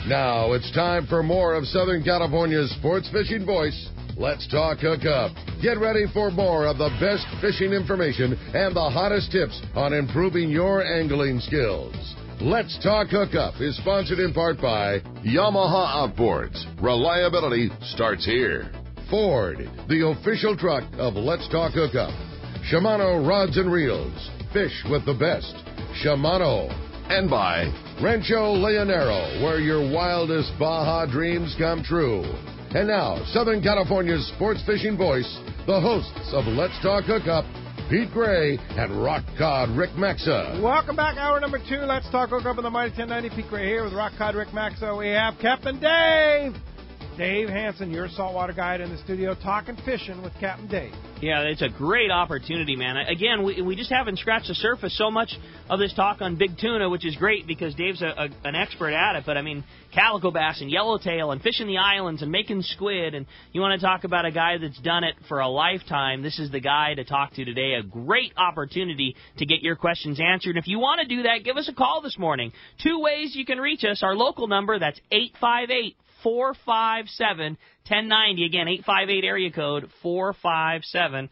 Now it's time for more of Southern California's sports fishing voice. Let's talk Hookup. Get ready for more of the best fishing information and the hottest tips on improving your angling skills. Let's Talk Hookup is sponsored in part by Yamaha Outboards. Reliability starts here. Ford, the official truck of Let's Talk Hookup. Shimano Rods and Reels. Fish with the best. Shimano. And by Rancho Leonero, where your wildest Baja dreams come true. And now, Southern California's sports fishing voice, the hosts of Let's Talk Hookup, Pete Gray and Rock Cod Rick Maxa. Welcome back, hour number 2. Let's Talk Hookup on the Mighty 1090. Pete Gray here with Rock Cod Rick Maxa. We have Captain Dave Hansen, your saltwater guide in the studio, talking fishing with Captain Dave. Yeah, it's a great opportunity, man. Again, we just haven't scratched the surface so much of this talk on big tuna, which is great because Dave's an expert at it. But, I mean, calico bass and yellowtail and fishing the islands and making squid. And you want to talk about a guy that's done it for a lifetime, this is the guy to talk to today. A great opportunity to get your questions answered. If you want to do that, give us a call this morning. 2 ways you can reach us. Our local number, that's 858-457-1090. Again, 858 area code 457-1090.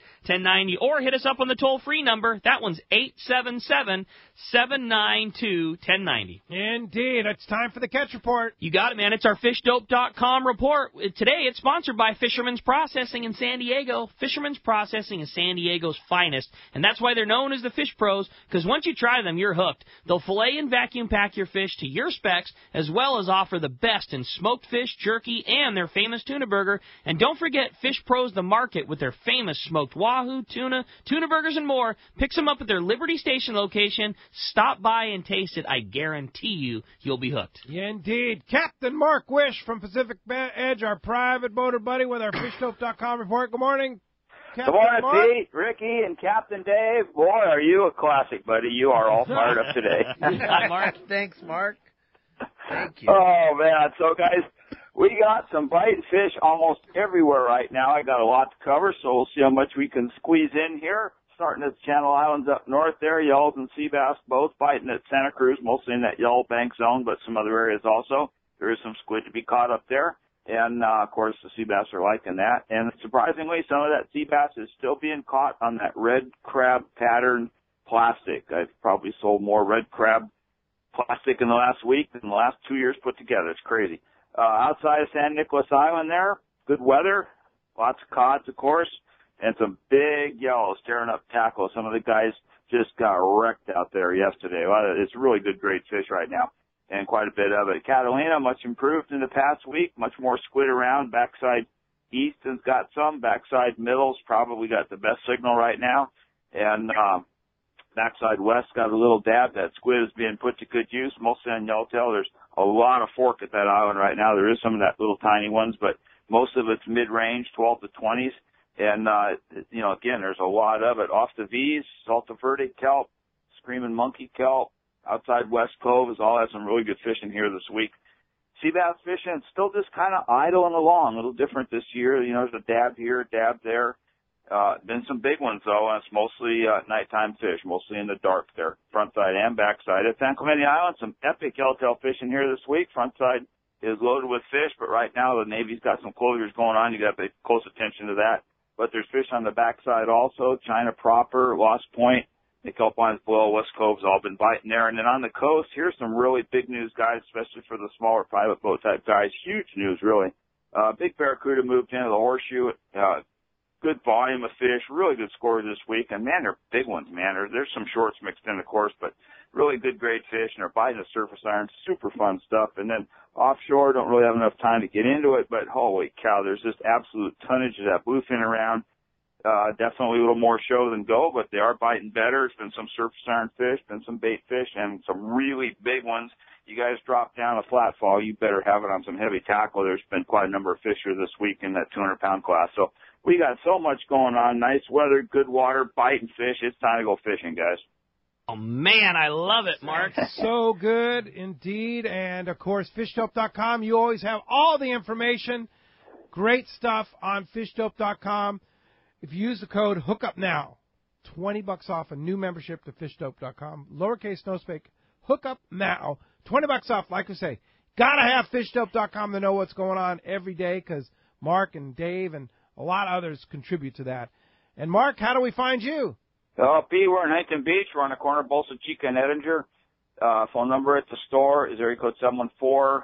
Or hit us up on the toll-free number. That one's 877-792-1090. Indeed. It's time for the catch report. You got it, man. It's our fishdope.com report. Today, it's sponsored by Fisherman's Processing in San Diego. Fisherman's Processing is San Diego's finest, and that's why they're known as the Fish Pros, because once you try them, you're hooked. They'll fillet and vacuum pack your fish to your specs, as well as offer the best in smoked fish, jerky, and their famous tuna burger. And don't forget, Fish Pros the Market with their famous smoked wahoo, tuna burgers, and more. Picks them up at their Liberty Station location. Stop by and taste it. I guarantee you'll be hooked. Indeed. Captain Mark Wish from Pacific Edge, our private boater buddy with our fishdope.com report. Good morning, Captain Good morning, Mark. Pete, Ricky, and Captain Dave. Boy, are you a classic, buddy. You are all fired up today. Hi, Mark. Thanks, Mark. Thank you. Oh, man. So, guys, we got some biting fish almost everywhere right now. I got a lot to cover, so we'll see how much we can squeeze in here. Starting at the Channel Islands up north there, yellows and sea bass both biting at Santa Cruz, mostly in that yellow bank zone, but some other areas also. There is some squid to be caught up there. And, of course, the sea bass are liking that. And surprisingly, some of that sea bass is still being caught on that red crab pattern plastic. I've probably sold more red crab plastic in the last week than the last 2 years put together. It's crazy. Outside of San Nicolas Island there, good weather, lots of cods, of course, and some big yellows tearing up tackle. Some of the guys just got wrecked out there yesterday. Well, it's really good, great fish right now, and quite a bit of it. Catalina, much improved in the past week, much more squid around. Backside Easton's got some. Backside Middle's probably got the best signal right now. And backside West got a little dab. That squid is being put to good use, mostly on yellowtail. There's a lot of fork at that island right now. There is some of that little tiny ones, but most of it's mid-range, 12 to 20s. And, again, there's a lot of it. Off the V's, Salta Verde kelp, Screaming Monkey kelp, outside West Cove has all had some really good fishing here this week. Sea bass fishing, still just kind of idling along, a little different this year. There's a dab here, a dab there. Been some big ones, though, and it's mostly nighttime fish, mostly in the dark there, frontside and backside. At San Clemente Island, some epic yellowtail fishing here this week. Frontside is loaded with fish, but right now the Navy's got some closures going on. You got to pay close attention to that. But there's fish on the backside also, China proper, Lost Point, the kelp lines below, West Cove's all been biting there. And then on the coast, here's some really big news, guys, especially for the smaller private boat type guys. Huge news, really. Big Barracuda moved into the Horseshoe. Good volume of fish, really good scores this week. And, man, they're big ones, man. There's some shorts mixed in, of course, but really good, great fish. And they're biting the surface iron. Super fun stuff. And then offshore, don't really have enough time to get into it, but holy cow, there's just absolute tonnage of that bluefin around. Definitely a little more show than go, but they are biting better. It's been some surface iron fish, been some bait fish, and some really big ones. You guys drop down a flat fall, you better have it on some heavy tackle. There's been quite a number of fish here this week in that 200-pound class. So we got so much going on. Nice weather, good water, biting fish. It's time to go fishing, guys. Oh, man, I love it, Mark. So good indeed. And, of course, fishdope.com. You always have all the information. Great stuff on fishdope.com. If you use the code Hookup Now, $20 off a new membership to fishdope.com. Lowercase, no space, Hookup Now, $20 off. Like I say, Got to have fishdope.com to know what's going on every day because Mark and Dave and a lot of others contribute to that. And, Mark, how do we find you? P, we're in Huntington Beach. We're on the corner of Bolsa Chica and Edinger. Phone number at the store is area code 714-840-4262.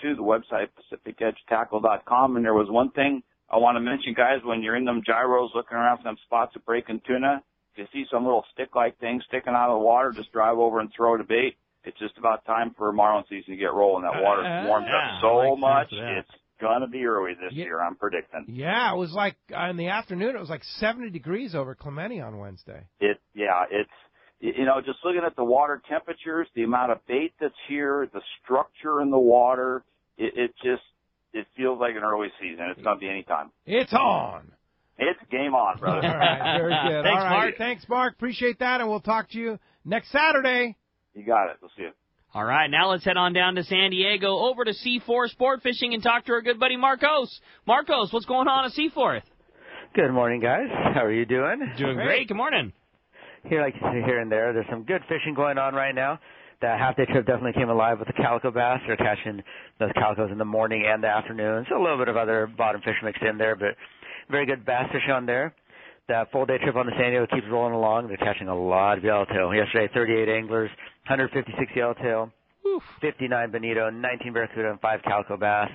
The website, PacificEdgeTackle.com. And there was one thing I want to mention, guys, when you're in them gyros looking around for them spots of breaking tuna, if you see some little stick-like thing sticking out of the water, just drive over and throw the bait. It's just about time for marlin season to get rolling. That water's warmed up so much, it's going to be early this year, I'm predicting. Yeah, it was like in the afternoon, it was like 70 degrees over Clemente on Wednesday. It's, just looking at the water temperatures, the amount of bait that's here, the structure in the water, it feels like an early season. It's going to be any time. It's on. It's game on, brother. All right, very good. Thanks, All right. Mark. Thanks, Mark. Appreciate that, and we'll talk to you next Saturday. You got it. We'll see you. All right, now let's head on down to San Diego, over to Seaforth Sport Fishing, and talk to our good buddy Marcos. Marcos, what's going on at Seaforth? Good morning, guys. How are you doing? Doing great. Good morning. Here, like you see here and there, there's some good fishing going on right now. The half-day trip definitely came alive with the calico bass. They're catching those calicos in the morning and the afternoon. So a little bit of other bottom fish mixed in there, but very good bass fishing on there. That full-day trip on the San Diego keeps rolling along. They're catching a lot of yellowtail. Yesterday, 38 anglers, 156 yellowtail, 59 bonito, 19 barracuda, and 5 calico bass.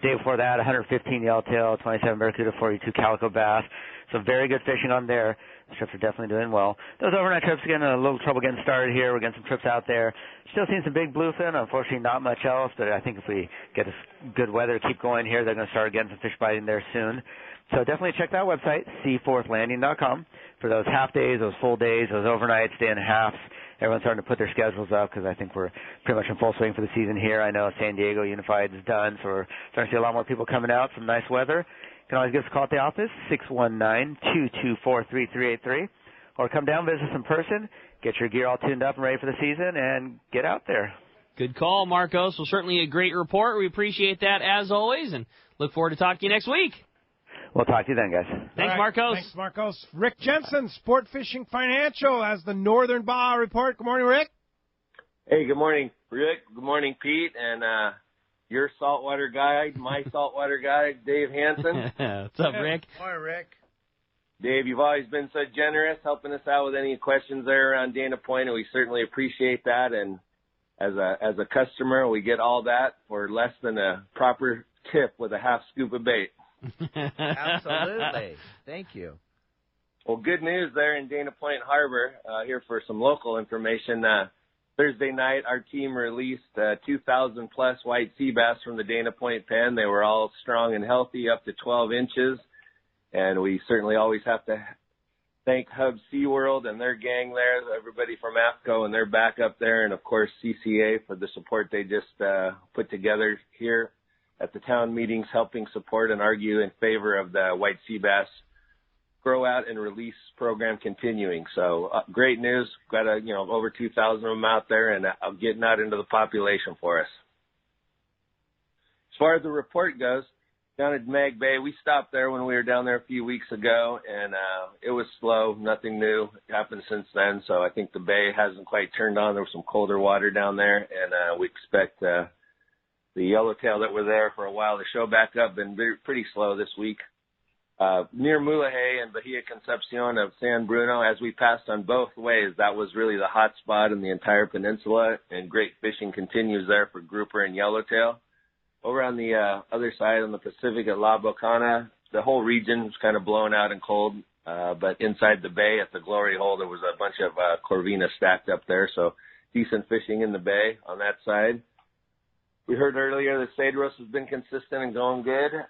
Day before that, 115 yellowtail, 27 barracuda, 42 calico bass. So very good fishing on there. The trips are definitely doing well. Those overnight trips, again, a little trouble getting started here. We're getting some trips out there. Still seeing some big bluefin. Unfortunately, not much else, but I think if we get this good weather, keep going here, they're going to start getting some fish biting there soon. So definitely check that website, seaforthlanding.com, for those half days, those full days, those overnights, day and halves. Everyone's starting to put their schedules up because I think we're pretty much in full swing for the season here. I know San Diego Unified is done, so we're starting to see a lot more people coming out, some nice weather. You can always give us a call at the office, 619-224-3383, or come down, visit us in person, get your gear all tuned up and ready for the season, and get out there. Good call, Marcos. Well, certainly a great report. We appreciate that as always, and look forward to talking to you next week. We'll talk to you then, guys. Thanks, All right. Marcos. Thanks, Marcos. Rick Jensen, Sport Fishing Financial, has the Northern Baja Report. Good morning, Rick. Hey, good morning, Rick. Good morning, Pete. And your saltwater guide, my saltwater guide, Dave Hansen. What's up, Rick? Morning, Rick. Dave, you've always been so generous helping us out with any questions there around Dana Point, and we certainly appreciate that. And as a customer, we get all that for less than a proper tip with a half scoop of bait. Absolutely. Thank you. Well, good news there in Dana Point Harbor. Here for some local information. Thursday night, our team released 2,000-plus white sea bass from the Dana Point pen. They were all strong and healthy, up to 12 inches. And we certainly always have to thank Hub SeaWorld and their gang there, everybody from AFCO and their back up there, and, of course, CCA for the support they just put together here at the town meetings, helping support and argue in favor of the white sea bass grow out and release program continuing. So great news. Got over 2,000 of them out there and getting out into the population for us. As far as the report goes, down at Mag Bay, we stopped there when we were down there a few weeks ago, and it was slow. Nothing new happened since then. So I think the bay hasn't quite turned on. There was some colder water down there, and we expect the yellowtail that were there for a while to show back up. Been pretty slow this week. Near Mulegé and Bahia Concepcion of San Bruno, as we passed on both ways, that was really the hot spot in the entire peninsula, and great fishing continues there for grouper and yellowtail. Over on the other side on the Pacific at La Bocana, the whole region was kind of blown out and cold, but inside the bay at the Glory Hole, there was a bunch of Corvina stacked up there, so decent fishing in the bay on that side. We heard earlier that Cedros has been consistent and going good.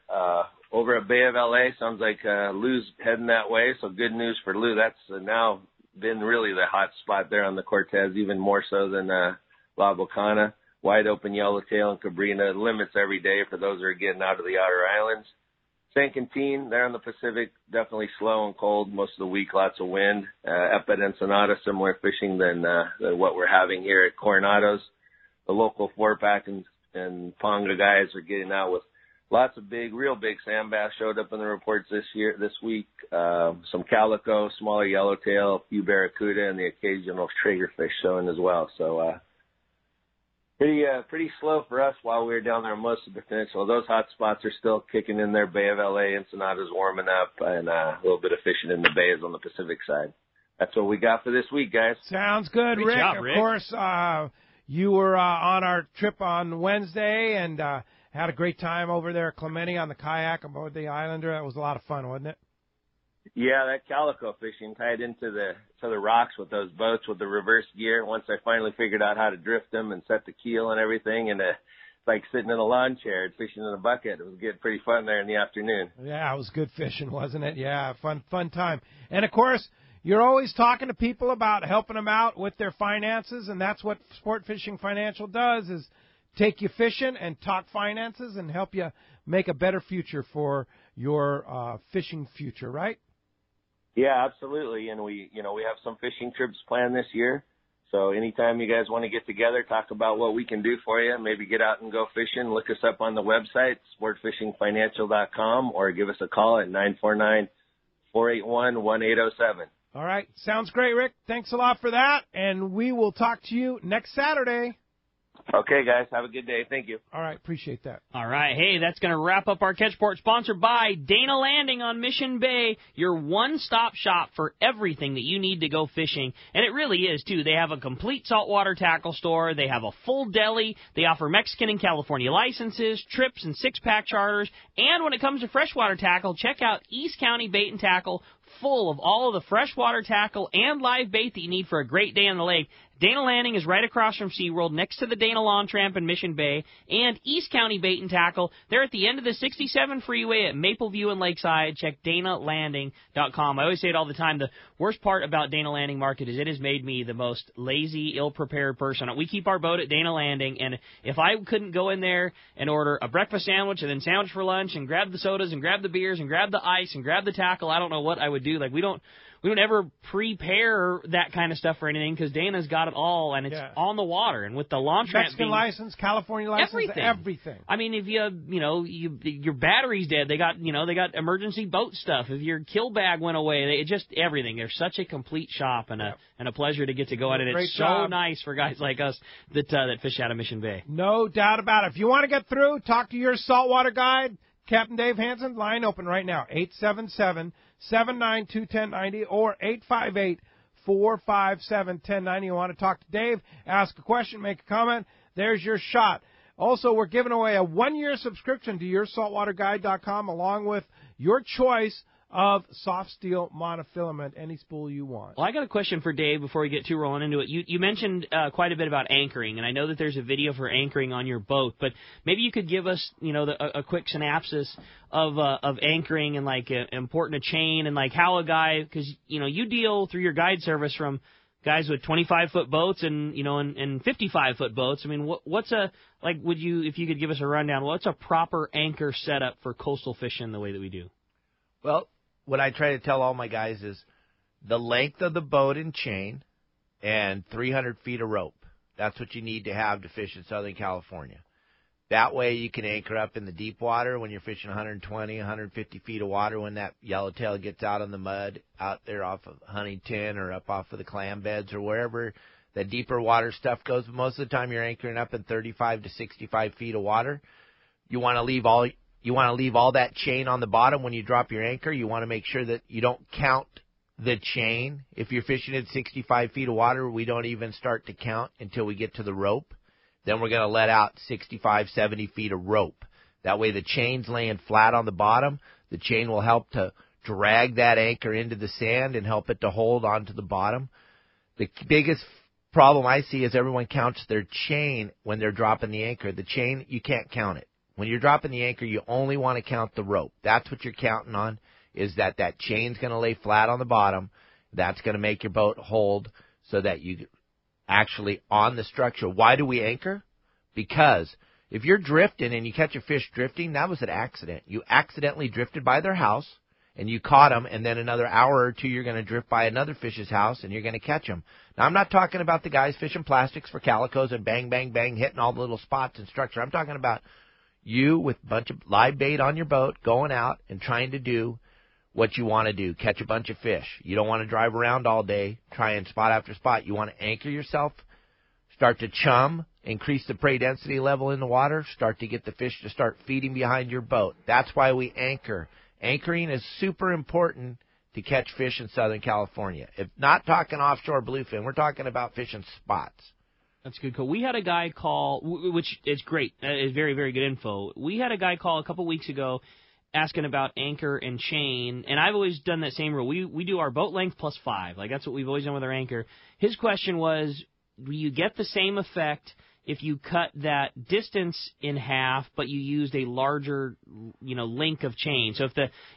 Over at Bay of LA, sounds like Lou's heading that way, so good news for Lou. That's now been really the hot spot there on the Cortez, even more so than La Bocana. Wide open yellowtail and cabrina, limits every day for those that are getting out of the outer islands. San Quintin, there on the Pacific, definitely slow and cold most of the week, lots of wind. Epet and Sonata, similar fishing than what we're having here at Coronado's. The local four-pack and Ponga guys are getting out with lots of real big sand bass showed up in the reports this week. Some calico, smaller yellowtail, a few barracuda, and the occasional triggerfish showing as well. So Pretty slow for us while we were down there most of the peninsula. Those hot spots are still kicking in there. Bay of LA, Ensenada's warming up, and a little bit of fishing in the bays on the Pacific side. That's what we got for this week, guys. Sounds good, Great Rick. job, Rick. Of course, you were on our trip on Wednesday and had a great time over there at Clemente on the kayak aboard the Islander. That was a lot of fun, wasn't it? Yeah, that calico fishing tied into the rocks with those boats with the reverse gear. Once I finally figured out how to drift them and set the keel and everything, and like sitting in a lawn chair and fishing in a bucket. It was getting pretty fun there in the afternoon. Yeah, it was good fishing, wasn't it? Yeah, fun time. And of course, you're always talking to people about helping them out with their finances, and that's what Sport Fishing Financial does, is take you fishing and talk finances and help you make a better future for your fishing future, right? Yeah, absolutely. And we have some fishing trips planned this year. So anytime you guys want to get together, talk about what we can do for you, maybe get out and go fishing, look us up on the website, sportfishingfinancial.com, or give us a call at 949-481-1807. All right. Sounds great, Rick. Thanks a lot for that, and we will talk to you next Saturday. Okay, guys. Have a good day. Thank you. All right. Appreciate that. All right. Hey, that's going to wrap up our Catchport, sponsored by Dana Landing on Mission Bay, your one-stop shop for everything that you need to go fishing. And it really is, too. They have a complete saltwater tackle store. They have a full deli. They offer Mexican and California licenses, trips, and six-pack charters. And when it comes to freshwater tackle, check out East County Bait and Tackle, full of all of the freshwater tackle and live bait that you need for a great day on the lake. Dana Landing is right across from SeaWorld, next to the Dana Lawn Tramp in Mission Bay, and East County Bait and Tackle. They're at the end of the 67 freeway at Mapleview and Lakeside. Check DanaLanding.com. I always say it all the time. The worst part about Dana Landing Market is it has made me the most lazy, ill-prepared person. We keep our boat at Dana Landing, and if I couldn't go in there and order a breakfast sandwich and then sandwich for lunch and grab the sodas and grab the beers and grab the ice and grab the tackle, I don't know what I would do. Like, we don't ever prepare that kind of stuff for anything because Dana's got it all, and it's on the water. And with the lawn tramp Mexican license, California license, everything. I mean, if your battery's dead, they got emergency boat stuff. If your kill bag went away, just everything. They're such a complete shop and a pleasure to get to go at it. It's so nice for guys like us that fish out of Mission Bay. No doubt about it. If you want to get through, talk to your saltwater guide, Captain Dave Hansen. Line open right now, 877-792-1090 or 858-457-1090. You want to talk to Dave, ask a question, make a comment, there's your shot. Also, we're giving away a 1-year subscription to yoursaltwaterguide.com along with your choice of soft steel monofilament, any spool you want. Well, I got a question for Dave before we get too rolling into it. You mentioned quite a bit about anchoring, and I know that there's a video for anchoring on your boat, but maybe you could give us, a quick synopsis of anchoring and important a chain and how a guy, because you deal through your guide service from guys with 25-foot boats and 55-foot boats. I mean, if you could give us a rundown, what's a proper anchor setup for coastal fishing the way that we do? Well, what I try to tell all my guys is the length of the boat and chain and 300 feet of rope. That's what you need to have to fish in Southern California. That way you can anchor up in the deep water when you're fishing 120, 150 feet of water when that yellowtail gets out on the mud out there off of Huntington or up off of the clam beds or wherever the deeper water stuff goes. But most of the time you're anchoring up in 35 to 65 feet of water. You want to leave all that chain on the bottom when you drop your anchor. You want to make sure that you don't count the chain. If you're fishing in 65 feet of water, we don't even start to count until we get to the rope. Then we're going to let out 65, 70 feet of rope. That way the chain's laying flat on the bottom. The chain will help to drag that anchor into the sand and help it to hold onto the bottom. The biggest problem I see is everyone counts their chain when they're dropping the anchor. The chain, you can't count it. When you're dropping the anchor, you only want to count the rope. That's what you're counting on, is that chain's going to lay flat on the bottom. That's going to make your boat hold so that you actually on the structure. Why do we anchor? Because if you're drifting and you catch a fish drifting, that was an accident. You accidentally drifted by their house and you caught them, and then another hour or two you're going to drift by another fish's house and you're going to catch them. Now, I'm not talking about the guys fishing plastics for calicos and bang, bang, bang, hitting all the little spots and structure. I'm talking about you with a bunch of live bait on your boat going out and trying to do what you want to do, catch a bunch of fish. You don't want to drive around all day trying spot after spot. You want to anchor yourself, start to chum increase the prey density level in the water, start to get the fish to start feeding behind your boat. That's why we anchor. Anchoring is super important to catch fish in Southern California. If not talking offshore bluefin, we're talking about fishing spots. That's good. Cool. We had a guy call, which is great. It's very, very good info. We had a guy call a couple weeks ago asking about anchor and chain, and I've always done that same rule. We do our boat length plus 5. Like, that's what we've always done with our anchor. His question was, do you get the same effect if you cut that distance in half, but you used a larger, link of chain? So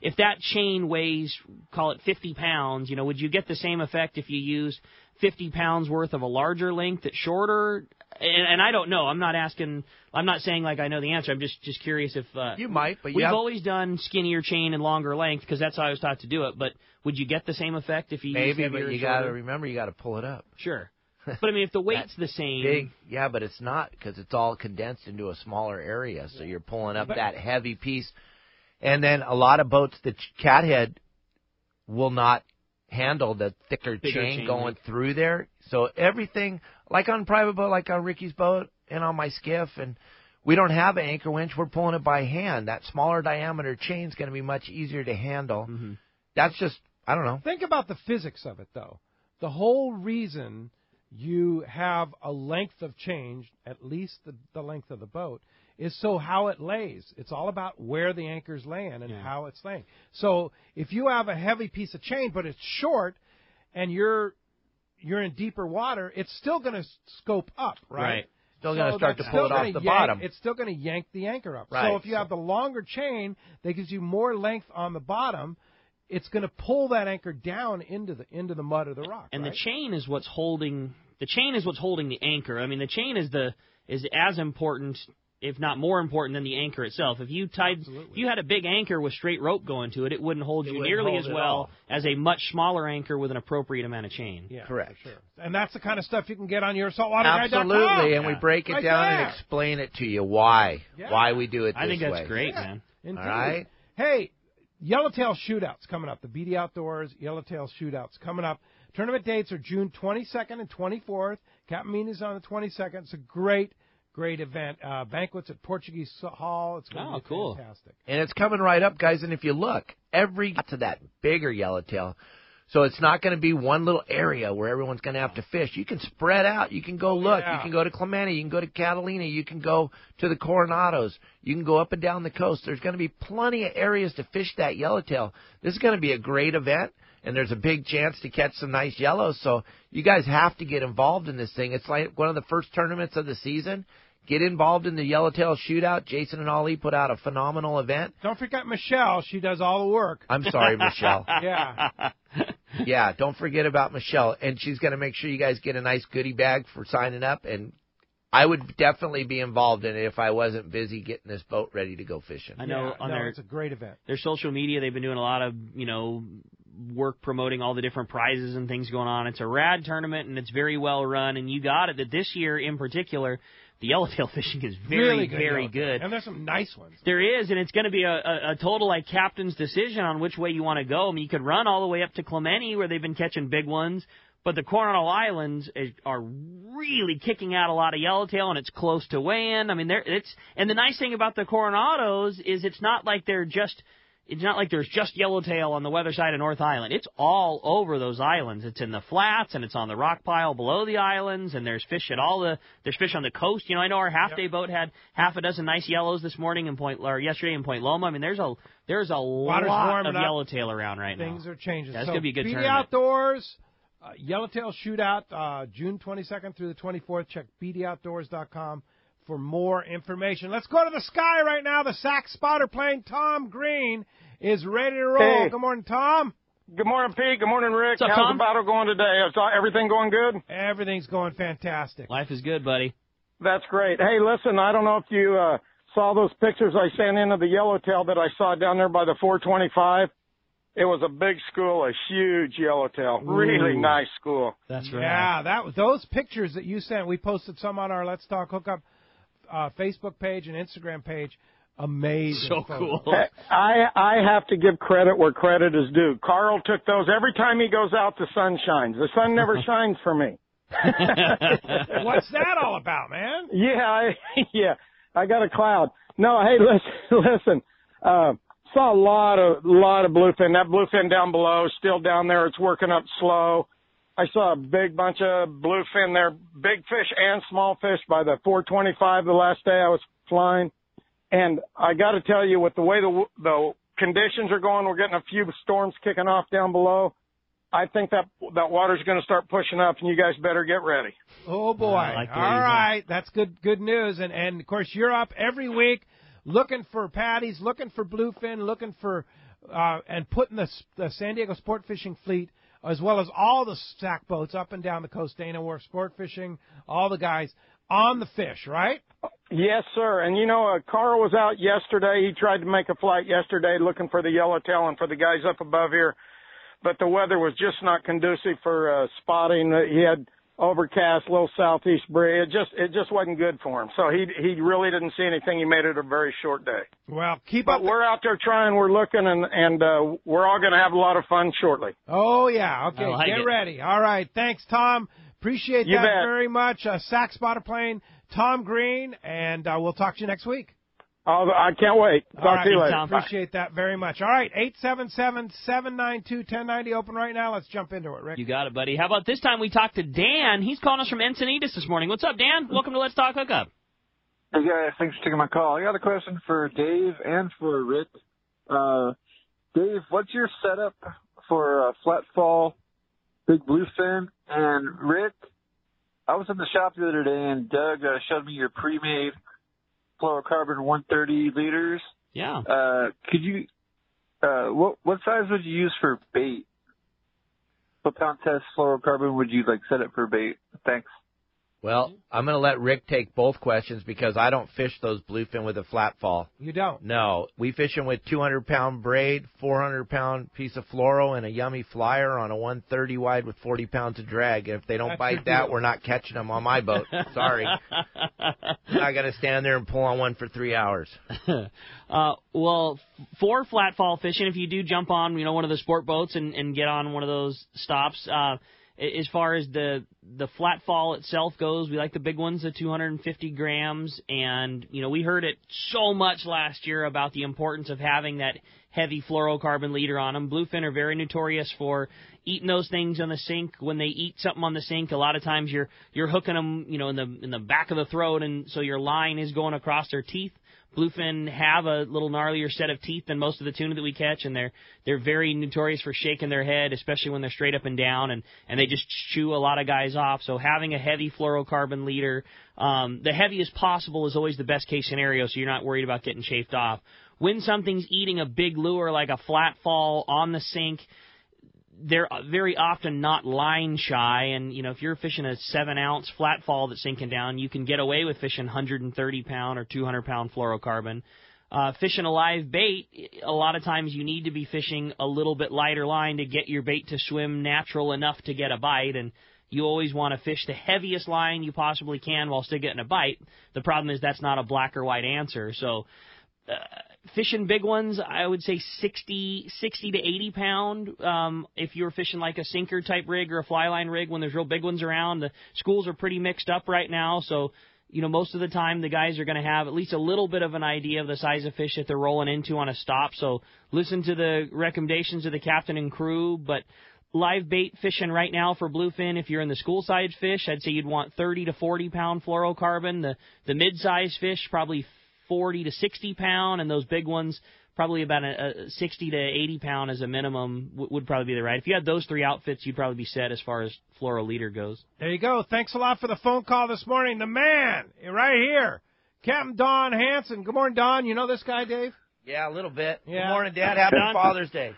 if that chain weighs, call it 50 pounds, would you get the same effect if you used 50 pounds worth of a larger length that's shorter? And I don't know. I'm not saying like I know the answer. I'm just curious if you might. But we've always done skinnier chain and longer length because that's how I was taught to do it. But would you get the same effect if you used heavier? Maybe, but you got to remember you got to pull it up. Sure. But I mean, if the weight's the same, big, yeah, but it's not because it's all condensed into a smaller area. So you're pulling up that heavy piece, and then a lot of boats, the cathead will not handle the thicker chain going through there. So everything, like on private boat, like on Ricky's boat, and on my skiff, and we don't have an anchor winch. We're pulling it by hand. That smaller diameter chain is going to be much easier to handle. Mm-hmm. That's just, I don't know. Think about the physics of it, though. The whole reason you have a length of change, at least the length of the boat, is so how it lays. It's all about where the anchor's laying and how it's laying. So if you have a heavy piece of chain, but it's short, and you're in deeper water, it's still going to scope up, right? Still going to start to pull it off the bottom. It's still going to yank the anchor up. Right. So if you have the longer chain that gives you more length on the bottom, it's going to pull that anchor down into the mud or the rock. And right? the chain is what's holding the anchor. I mean, the chain is as important, if not more important, than the anchor itself. If you had a big anchor with straight rope going to it, it wouldn't hold you nearly as well as a much smaller anchor with an appropriate amount of chain. Yeah, correct. For sure. And that's the kind of stuff you can get on your saltwaterguide.com. Absolutely, and we break it down and explain it to you why we do it this way. I think that's great, man. Indeed. All right. Hey, Yellowtail Shootouts coming up. The BD Outdoors Yellowtail Shootouts coming up. Tournament dates are June 22nd and 24th. Captain Mean is on the 22nd. It's a great event. Banquets at Portuguese Hall. It's going to be cool. fantastic. And it's coming right up, guys. And if you look, to that bigger yellowtail. So it's not going to be one little area where everyone's going to have to fish. You can spread out. You can go look. Yeah. You can go to Clemente. You can go to Catalina. You can go to the Coronados. You can go up and down the coast. There's going to be plenty of areas to fish that yellowtail. This is going to be a great event, and there's a big chance to catch some nice yellows. So you guys have to get involved in this thing. It's like one of the first tournaments of the season. Get involved in the Yellowtail Shootout. Jason and Ollie put out a phenomenal event. Don't forget Michelle. She does all the work. I'm sorry, Michelle. Yeah. Yeah, don't forget about Michelle. And she's going to make sure you guys get a nice goodie bag for signing up. And I would definitely be involved in it if I wasn't busy getting this boat ready to go fishing. I know it's a great event. Their social media, they've been doing a lot of, work promoting all the different prizes and things going on. It's a rad tournament, and it's very well run. And you got it that this year in particular, the yellowtail fishing is very good. And there's some nice ones. There is, and it's going to be a total captain's decision on which way you want to go. I mean, you could run all the way up to Clemente where they've been catching big ones, but the Coronado Islands are really kicking out a lot of yellowtail, and it's close to weigh-in. I mean, and the nice thing about the Coronados is it's not like there's just yellowtail on the weather side of North Island. It's all over those islands. It's in the flats, and it's on the rock pile below the islands, and there's fish there's fish on the coast. I know our half-day boat had half a dozen nice yellows this morning yesterday in Point Loma. I mean, there's a lot of yellowtail around right now. Things are changing. That's going to be a good BD tournament. Outdoors, Yellowtail Shootout, June 22nd through the 24th. Check BDOutdoors.com for more information. Let's go to the sky right now. The Sac spotter plane, Tom Green, is ready to roll. Hey. Good morning, Tom. Good morning, Pete. Good morning, Rick. What's up, How's Tom? the battle going today? Is everything going good? Everything's going fantastic. Life is good, buddy. That's great. Hey, listen, I don't know if you saw those pictures I sent in of the yellowtail that I saw down there by the 425. It was a big school, a huge yellowtail. Really nice school. That's right. Yeah, those pictures that you sent, we posted some on our Let's Talk Hookup Facebook page and Instagram page. Amazing. So photos. cool. I have to give credit where credit is due. Carl took those. Every time he goes out, the sun shines. The sun never shines for me. What's that all about, man? Yeah, I got a cloud. No, hey, listen. Saw a lot of bluefin. That bluefin down below is still down there. It's working up slow. I saw a big bunch of bluefin there, big fish and small fish by the 425 the last day I was flying. And I got to tell you, with the way the conditions are going, we're getting a few storms kicking off down below. I think that water's going to start pushing up, and you guys better get ready. Oh, boy. All right. That's good news. And, of course, you're up every week looking for patties, looking for bluefin, looking for and putting the San Diego sport fishing fleet, as well as all the sack boats up and down the coast, Dana Wharf Sport Fishing, all the guys on the fish, right? Yes, sir. And, Carl was out yesterday. He tried to make a flight yesterday looking for the yellowtail and for the guys up above here. But the weather was just not conducive for spotting. He had overcast, little southeast breeze. It just wasn't good for him. So he really didn't see anything. He made it a very short day. Well, But we're out there trying. We're looking, and we're all going to have a lot of fun shortly. Oh, yeah. Okay, get ready. All right. Thanks, Tom. Appreciate that very much. Sack Spotter Plane, Tom Green, and we'll talk to you next week. I can't wait. Talk to you later. Tom. Appreciate that very much. All right, 877-792-1090 open right now. Let's jump into it, Rick. You got it, buddy. How about this time we talk to Dan? He's calling us from Encinitas this morning. What's up, Dan? Welcome to Let's Talk Hookup. Hey, guys. Thanks for taking my call. I got a question for Dave and for Rick. Dave, what's your setup for flat fall, big bluefin? And Rick, I was in the shop the other day, and Doug showed me your pre-made fluorocarbon 130 liters. Yeah. Could you, what size would you use for bait? What pound test fluorocarbon would you set it for bait? Thanks. Well, I'm going to let Rick take both questions because I don't fish those bluefin with a flat fall. You don't? No. We fish them with 200-pound braid, 400-pound piece of fluoro, and a yummy flyer on a 130 wide with 40 pounds of drag. If they don't bite that, we're not catching them on my boat. Sorry. I got to stand there and pull on one for 3 hours. Well, for flat fall fishing, if you do jump on one of the sport boats and get on one of those stops, as far as the flat fall itself goes, we like the big ones, the 250 grams. And, we heard it so much last year about the importance of having that heavy fluorocarbon leader on them. Bluefin are very notorious for eating those things on the sink. When they eat something on the sink, a lot of times you're hooking them, in the back of the throat, and so your line is going across their teeth. Bluefin have a little gnarlier set of teeth than most of the tuna that we catch, and they're very notorious for shaking their head, especially when they're straight up and down, and they just chew a lot of guys off. So having a heavy fluorocarbon leader, the heaviest possible is always the best case scenario, so you're not worried about getting chafed off. When something's eating a big lure like a flat fall on the sink, they're very often not line shy, and if you're fishing a 7-ounce flat fall that's sinking down, you can get away with fishing 130-pound or 200-pound fluorocarbon. Fishing a live bait, a lot of times you need to be fishing a little bit lighter line to get your bait to swim natural enough to get a bite, and you always want to fish the heaviest line you possibly can while still getting a bite. The problem is that's not a black or white answer, so fishing big ones, I would say 60 to 80 pound. If you're fishing like a sinker type rig or a fly line rig, when there's real big ones around, the schools are pretty mixed up right now. So, most of the time the guys are going to have at least a little bit of an idea of the size of fish that they're rolling into on a stop. So listen to the recommendations of the captain and crew. But live bait fishing right now for bluefin, if you're in the school size fish, I'd say you'd want 30 to 40 pound fluorocarbon. The mid-size fish, probably 40 to 60 pound, and those big ones probably about a 60 to 80 pound as a minimum would probably be the right. If you had those three outfits, you'd probably be set as far as fluoro leader goes. There you go. Thanks a lot for the phone call this morning. The man right here, Captain Don Hansen. Good morning, Don. You know this guy, Dave? Yeah, a little bit. Yeah. Good morning, Dad. Happy Father's Day.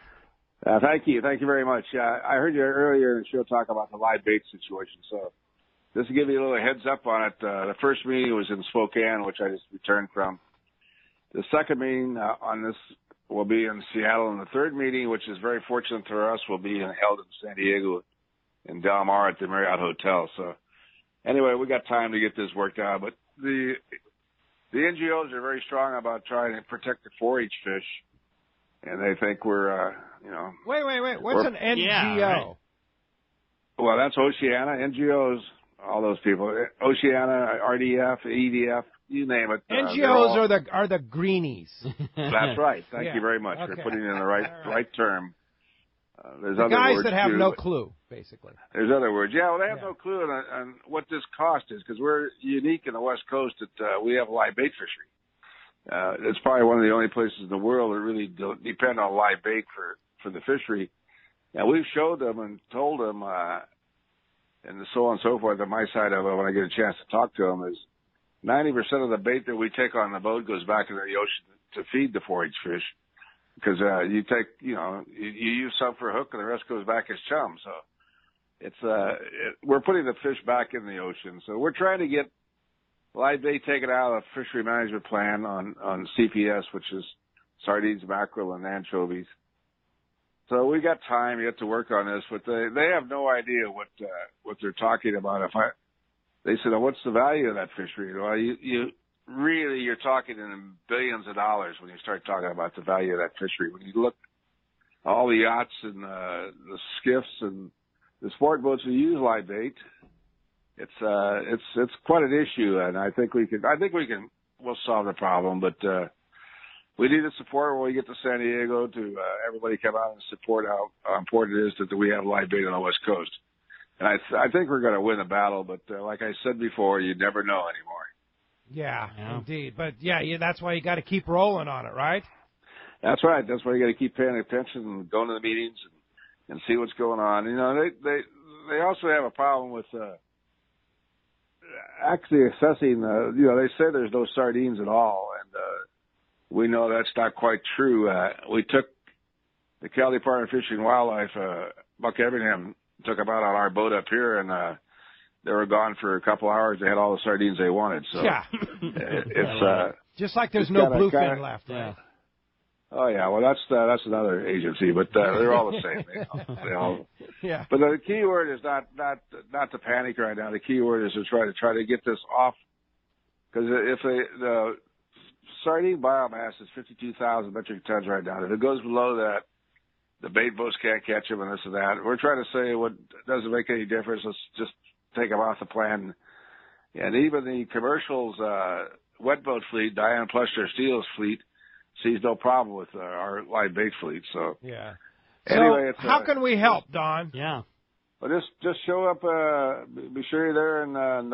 Thank you. Thank you very much. I heard you earlier in the show talk about the live bait situation, so just to give you a little heads up on it, the first meeting was in Spokane, which I just returned from. The second meeting on this will be in Seattle, and the third meeting, which is very fortunate for us, will be held in San Diego in Del Mar at the Marriott Hotel. So anyway, we got time to get this worked out. But the NGOs are very strong about trying to protect the 4-H fish, and they think we're, Wait. What's an NGO? Yeah, right. Well, that's Oceana. NGOs all those people, Oceana, RDF, EDF, you name it. NGOs are the greenies. That's right. Thank you very much for putting in the right term. There's other guys words that have too, no clue, basically. There's other words. Yeah, well, they have no clue on what this cost is, because we're unique in the West Coast that we have live bait fishery. It's probably one of the only places in the world that really depend on live bait for the fishery. And we've showed them and told them, and so on and so forth on my side of it when I get a chance to talk to them, is 90% of the bait that we take on the boat goes back into the ocean to feed the 4-H fish. Because you use some for a hook and the rest goes back as chum. So it's we're putting the fish back in the ocean. So we're trying to get live bait taken out of the fishery management plan on CPS, which is sardines, mackerel, and anchovies. So we got time yet to work on this, but they have no idea what they're talking about. They said, what's the value of that fishery? Well, you're talking in billions of dollars when you start talking about the value of that fishery. When you look all the yachts and the skiffs and the sport boats who use live bait, it's quite an issue, and I think we'll solve the problem, but we need the support when we get to San Diego to everybody come out and support how important it is that we have live bait on the West Coast. And I think we're going to win the battle, but like I said before, you never know anymore. Yeah, indeed. But, that's why you got to keep rolling on it, right? That's right. That's why you got to keep paying attention and going to the meetings and see what's going on. You know, they also have a problem with actually assessing, they say there's no sardines at all, and we know that's not quite true. We took the Cal Department of Fishing and Wildlife, Buck Everingham took them out on our boat up here, and they were gone for a couple hours. They had all the sardines they wanted. So it's just like there's no bluefin left. Right? Oh yeah, well that's another agency, but they're all the same. They all. Yeah. But the key word is not to panic right now. The key word is to try to get this off, because if the sardine biomass is 52,000 metric tons right now. If it goes below that, the bait boats can't catch them and this and that. We're trying to say what doesn't make any difference. Let's just take them off the plan. And even the commercials wet boat fleet, Diane Plushner Steele's fleet, sees no problem with our live bait fleet. So anyway, so how can we help, Don? Yeah. Well, just show up. Be sure you're there in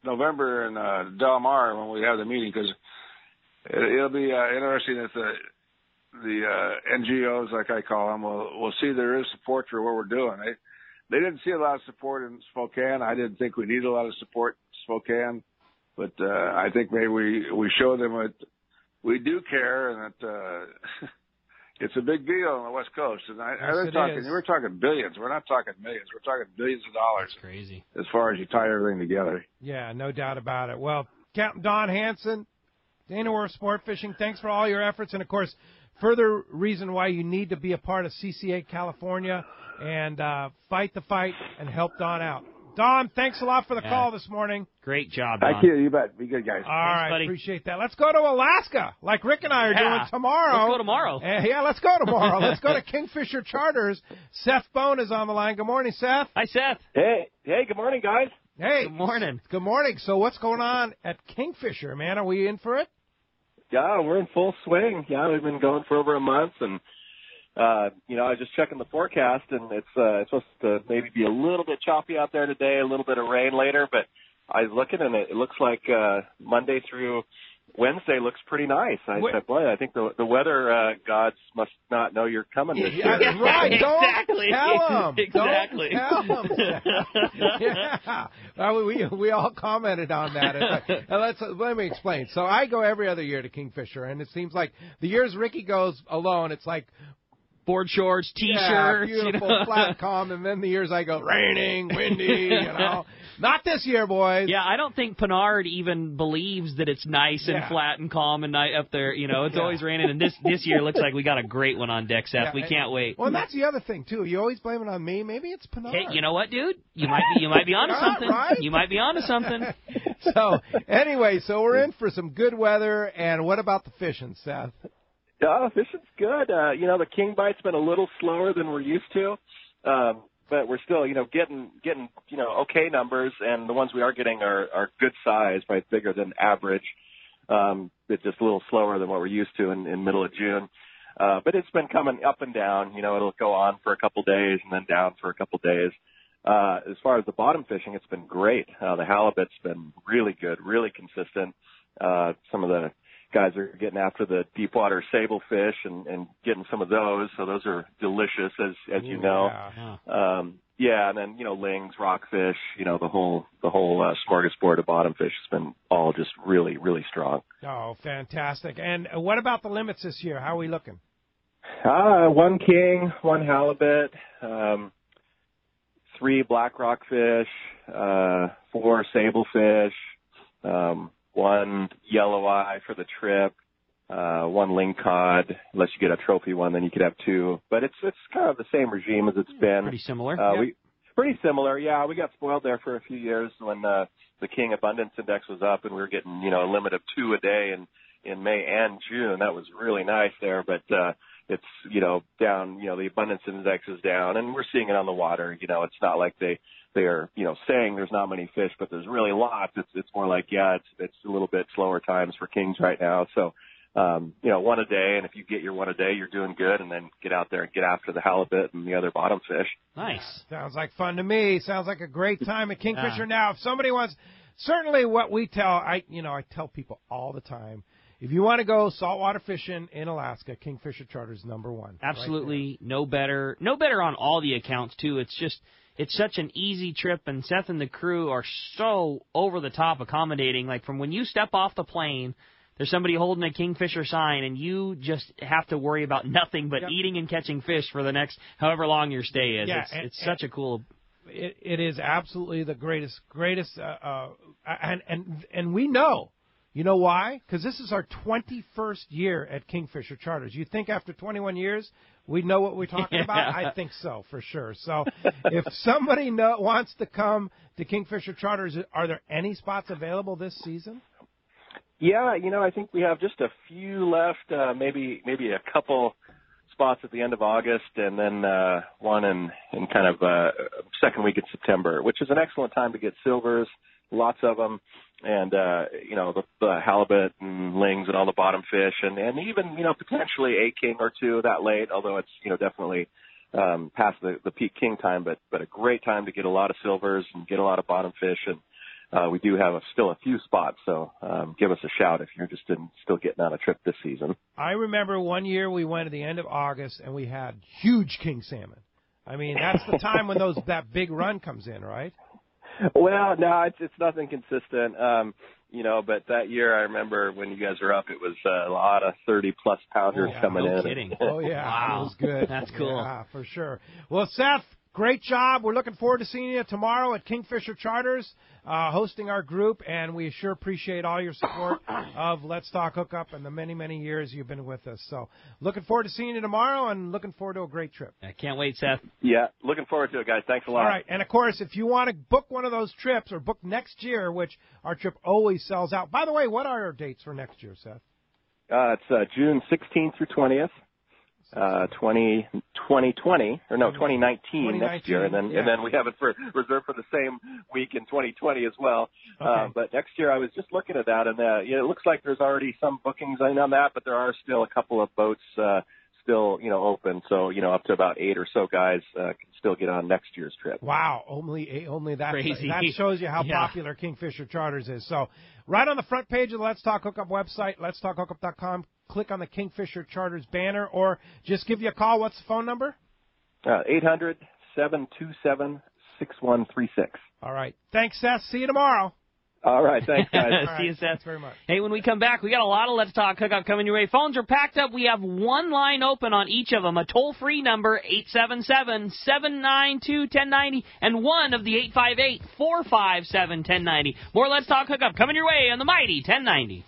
November in Del Mar when we have the meeting, because it'll be interesting if the NGOs, like I call them, will see there is support for what we're doing. They didn't see a lot of support in Spokane. I didn't think we needed a lot of support in Spokane, but I think maybe we show them that we do care and that it's a big deal on the West Coast. And we're talking billions. We're not talking millions. We're talking billions of dollars. That's crazy. As far as you tie everything together. Yeah, no doubt about it. Well, Captain Don Hansen, Dana Worth Sport Fishing, thanks for all your efforts. And, of course, further reason why you need to be a part of CCA California and fight the fight and help Don out. Don, thanks a lot for the call this morning. Great job, Don. Thank you. You bet. Be good, guys. All right, buddy. Appreciate that. Let's go to Alaska, like Rick and I are doing tomorrow. Let's go tomorrow. Let's go tomorrow. Let's go to Kingfisher Charters. Seth Bone is on the line. Good morning, Seth. Hi, Seth. Hey, good morning, guys. Hey. Good morning. Good morning. So what's going on at Kingfisher, man? Are we in for it? Yeah, we're in full swing. Yeah, we've been going for over a month, and I was just checking the forecast, and it's supposed to maybe be a little bit choppy out there today, a little bit of rain later, but I was looking, and it looks like Monday through Wednesday looks pretty nice. I said, boy, I think the weather gods must not know you're coming this year. That's right. Exactly. Don't tell them. Exactly. Don't tell them. Yeah. Well, we all commented on that. Let me explain. So I go every other year to Kingfisher, and it seems like the years Ricky goes alone, it's like board shorts, T-shirts. Yeah, beautiful, flat, calm. And then the years I go raining, windy, Not this year, boys. Yeah, I don't think Pinard even believes that it's nice and flat and calm and night up there. It's always raining. And this year looks like we got a great one on deck, Seth. Yeah, we can't wait. Well, and that's the other thing, too. You always blame it on me. Maybe it's Pinard. Hey, you know what, dude? You might be onto something. Right? You might be onto something. So, anyway, we're in for some good weather. And what about the fishing, Seth? Yeah, fishing's good. The king bite's been a little slower than we're used to. but we're still, getting, okay numbers, and the ones we are getting are good size, right, bigger than average. It's just a little slower than what we're used to in middle of June. But it's been coming up and down. It'll go on for a couple days and then down for a couple days. As far as the bottom fishing, it's been great. The halibut's been really good, really consistent. Some of the guys are getting after the deep water sablefish and getting some of those. So those are delicious, as you know. Yeah. And then, lings, rockfish, the whole smorgasbord of bottom fish has been all just really, really strong. Oh, fantastic. And what about the limits this year? How are we looking? 1 king, 1 halibut, 3 black rockfish, 4 sablefish, 1 yellow eye for the trip, 1 lingcod. Unless you get a trophy one, then you could have 2. But it's kind of the same regime as it's been. Pretty similar. Pretty similar, yeah. We got spoiled there for a few years when the King Abundance Index was up, and we were getting a limit of 2 a day in May and June. That was really nice there, but it's down. The Abundance Index is down, and we're seeing it on the water. It's not like they're saying there's not many fish, but there's really lots. It's more like it's a little bit slower times for kings right now. So 1 a day, and if you get your 1 a day, you're doing good, and then get out there and get after the halibut and the other bottom fish. Nice. Sounds like fun to me. Sounds like a great time at Kingfisher. Now, if somebody wants, certainly what we tell, I tell people all the time, if you want to go saltwater fishing in Alaska, Kingfisher Charter is number 1. Absolutely. Right, no better on all the accounts, too. It's such an easy trip, and Seth and the crew are so over-the-top accommodating. Like, from when you step off the plane, there's somebody holding a Kingfisher sign, and you just have to worry about nothing but eating and catching fish for the next however long your stay is. Yeah, it's such a cool... It is absolutely the greatest, and we know. You know why? Because this is our 21st year at Kingfisher Charters. You think after 21 years we know what we're talking about? I think so, for sure. So if somebody wants to come to Kingfisher Charters, are there any spots available this season? Yeah, I think we have just a few left, maybe a couple spots at the end of August, and then one in kind of second week in September, which is an excellent time to get silvers, lots of them, and the halibut and lings and all the bottom fish, and even potentially a king or 2 that late, although it's definitely past the peak king time, but a great time to get a lot of silvers and get a lot of bottom fish. And we do have still a few spots, so give us a shout if you're interested in still getting on a trip this season. I remember one year we went at the end of August, and we had huge king salmon. I mean, that's the time when that big run comes in, right? Well, no, it's nothing consistent, but that year I remember when you guys were up, it was a lot of 30-plus pounders coming in. No kidding. Oh, yeah. Wow. It was good. That's cool. Yeah, for sure. Well, Seth, great job. We're looking forward to seeing you tomorrow at Kingfisher Charters, hosting our group, and we sure appreciate all your support of Let's Talk Hookup and the many, many years you've been with us. So looking forward to seeing you tomorrow and looking forward to a great trip. I can't wait, Seth. Yeah, looking forward to it, guys. Thanks a lot. All right, and, of course, if you want to book one of those trips or book next year, which our trip always sells out. By the way, what are our dates for next year, Seth? It's June 16th through 20th. 2019 next year, and then we have it reserved for the same week in 2020 as well. Okay. But next year, I was just looking at that, and it looks like there's already some bookings on that, but there are still a couple of boats still open. So up to about 8 or so guys can still get on next year's trip. Wow, only that. Crazy. That shows you how popular Kingfisher Charters is. So right on the front page of the Let's Talk Hookup website, letstalkhookup.com. Click on the Kingfisher Charters banner, or just give you a call. What's the phone number? 800-727-6136. All right. Thanks, Seth. See you tomorrow. All right. Thanks, guys. See you, Seth. Thanks very much. Hey, when we come back, we got a lot of Let's Talk Hookup coming your way. Phones are packed up. We have one line open on each of them, a toll-free number, 877-792-1090, and one of the 858-457-1090. More Let's Talk Hookup coming your way on the mighty 1090.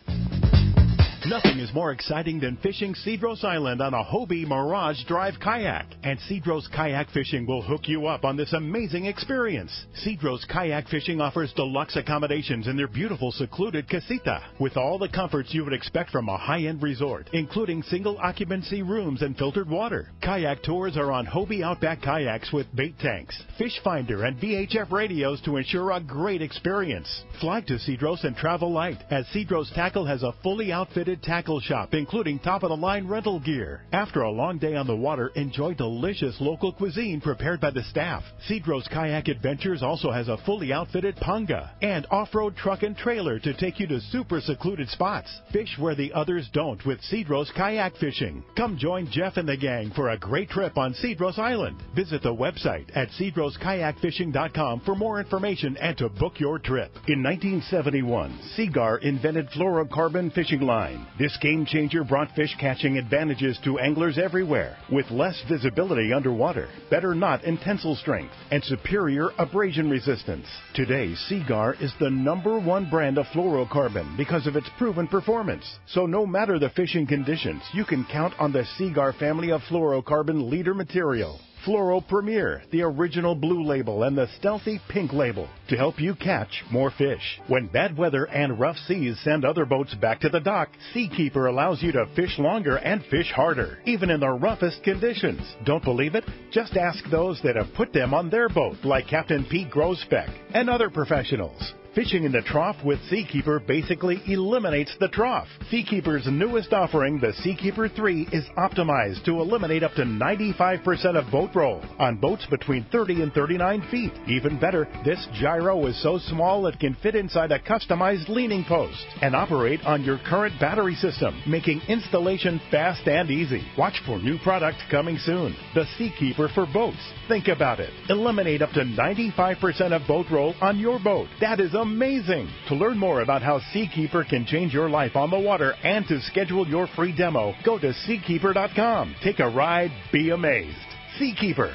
Nothing is more exciting than fishing Cedros Island on a Hobie Mirage Drive kayak. And Cedros Kayak Fishing will hook you up on this amazing experience. Cedros Kayak Fishing offers deluxe accommodations in their beautiful secluded casita with all the comforts you would expect from a high-end resort, including single occupancy rooms and filtered water. Kayak tours are on Hobie Outback kayaks with bait tanks, fish finder, and VHF radios to ensure a great experience. Fly to Cedros and travel light, as Cedros Tackle has a fully outfitted tackle shop, including top-of-the-line rental gear. After a long day on the water, enjoy delicious local cuisine prepared by the staff. Cedros Kayak Adventures also has a fully outfitted panga and off-road truck and trailer to take you to super secluded spots. Fish where the others don't with Cedros Kayak Fishing. Come join Jeff and the gang for a great trip on Cedros Island. Visit the website at cedroskayakfishing.com for more information and to book your trip. In 1971, Seagar invented fluorocarbon fishing line. This game changer brought fish catching advantages to anglers everywhere, with less visibility underwater, better knot and tensile strength, and superior abrasion resistance. Today, Seagar is the #1 brand of fluorocarbon because of its proven performance. So no matter the fishing conditions, you can count on the Seagar family of fluorocarbon leader material. Fluoro Premier, the original blue label, and the stealthy pink label to help you catch more fish. When bad weather and rough seas send other boats back to the dock, Seakeeper allows you to fish longer and fish harder, even in the roughest conditions. Don't believe it? Just ask those that have put them on their boat, like Captain Pete Grosbeck and other professionals. Fishing in the trough with Seakeeper basically eliminates the trough. Seakeeper's newest offering, the Seakeeper 3, is optimized to eliminate up to 95% of boat roll on boats between 30 and 39 feet. Even better, this gyro is so small it can fit inside a customized leaning post and operate on your current battery system, making installation fast and easy. Watch for new product coming soon. The Seakeeper for boats. Think about it. Eliminate up to 95% of boat roll on your boat. That is amazing. To learn more about how Seakeeper can change your life on the water and to schedule your free demo, go to seakeeper.com. Take a ride, be amazed. Seakeeper.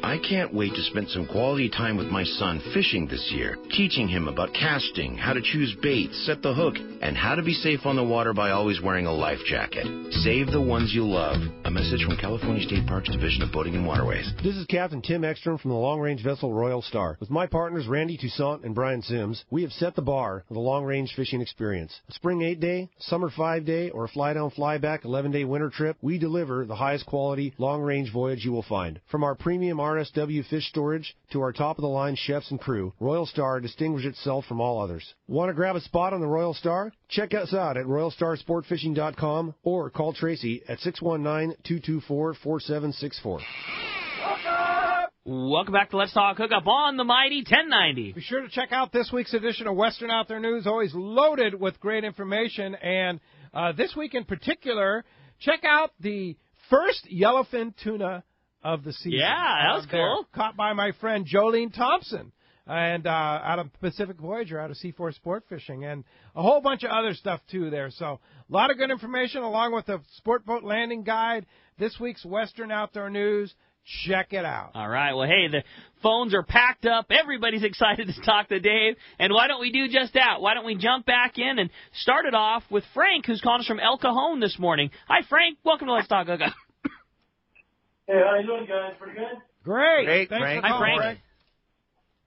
I can't wait to spend some quality time with my son fishing this year, teaching him about casting, how to choose baits, set the hook, and how to be safe on the water by always wearing a life jacket. Save the ones you love. A message from California State Parks Division of Boating and Waterways. This is Captain Tim Ekstrom from the long-range vessel Royal Star. With my partners Randy Toussaint and Brian Sims, we have set the bar of the long-range fishing experience. A spring 8-day, summer 5-day, or a fly-down, fly-back 11-day winter trip, we deliver the highest quality long-range voyage you will find. From our premium RSW fish storage to our top-of-the-line chefs and crew, Royal Star distinguishes itself from all others. Want to grab a spot on the Royal Star? Check us out at RoyalStarSportFishing.com or call Tracy at 619-224-4764. Welcome back to Let's Talk Hookup on the Mighty 1090. Be sure to check out this week's edition of Western Out There News, always loaded with great information. And this week in particular, check out the first yellowfin tuna of the season. Yeah, that was cool. Caught by my friend Jolene Thompson, and out of Pacific Voyager, out of C4 Sport Fishing, and a whole bunch of other stuff, too, there. So a lot of good information, along with the Sport Boat Landing Guide, this week's Western Outdoor News. Check it out. All right. Well, hey, the phones are packed up. Everybody's excited to talk to Dave. And why don't we do just that? Why don't we jump back in and start it off with Frank, who's calling us from El Cajon this morning. Hi, Frank. Welcome to Let's Talk Hookup. Hey, how you doing, guys? Pretty good? Great. Thanks Frank. for calling, Frank.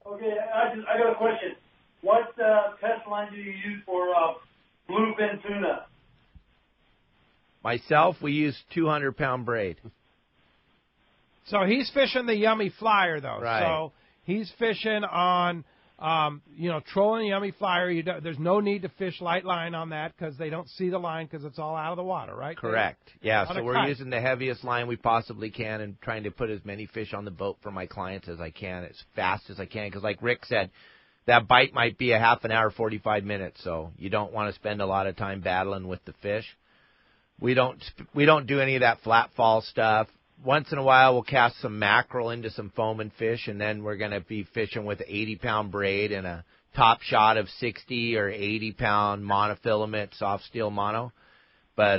Okay, I got a question. What test line do you use for bluefin tuna? Myself, we use 200-pound braid. So he's fishing the Yummy Flyer, though. Right. So he's fishing on, trolling the Yummy Flyer. There's no need to fish light line on that because they don't see the line because it's all out of the water, right? Correct. Yeah, On so a we're kite. using the heaviest line we possibly can and trying to put as many fish on the boat for my clients as I can, as fast as I can. Because like Rick said, that bite might be a half an hour, 45 minutes. So you don't want to spend a lot of time battling with the fish. We don't do any of that flat fall stuff. Once in a while, we'll cast some mackerel into some foaming fish, and then we're going to be fishing with an 80-pound braid and a top shot of 60 or 80-pound monofilament soft steel mono. But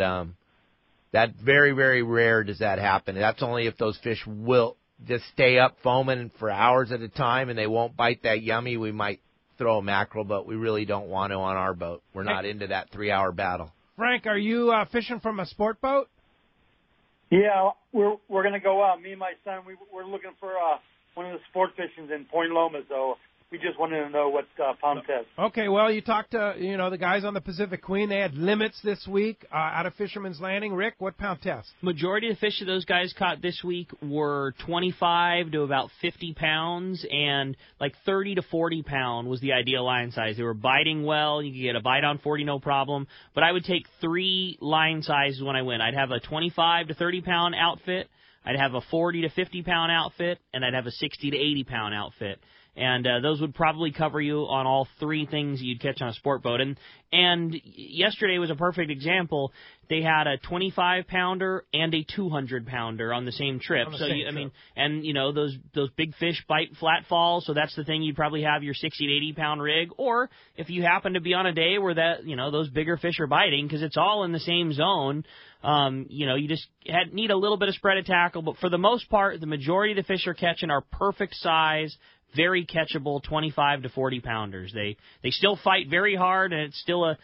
that very, very rare does that happen. That's only if those fish will just stay up foaming for hours at a time and they won't bite that Yummy. We might throw a mackerel, but we really don't want to on our boat. We're not into that 3-hour battle. Frank, are you fishing from a sport boat? Yeah, we're going to go out. Me and my son, we're looking for one of the sport fishings in Point Loma, so we just wanted to know what pound test. Okay, well, you talked to, the guys on the Pacific Queen. They had limits this week out of Fisherman's Landing. Rick, what pound test? Majority of the fish that those guys caught this week were 25 to about 50 pounds, and like 30 to 40 pound was the ideal line size. They were biting well. You could get a bite on 40, no problem. But I would take 3 line sizes when I went. I'd have a 25 to 30 pound outfit, I'd have a 40 to 50 pound outfit, and I'd have a 60 to 80 pound outfit. And those would probably cover you on all 3 things you'd catch on a sport boat. And yesterday was a perfect example. They had a 25-pounder and a 200-pounder on the same trip. Those big fish bite flat falls, so that's the thing. You'd probably have your 60 to 80-pound rig. Or if you happen to be on a day where those bigger fish are biting, because it's all in the same zone, you just need a little bit of spread of tackle. But for the most part, the majority of the fish are catching are perfect size, very catchable 25 to 40 pounders. They still fight very hard, and it's still a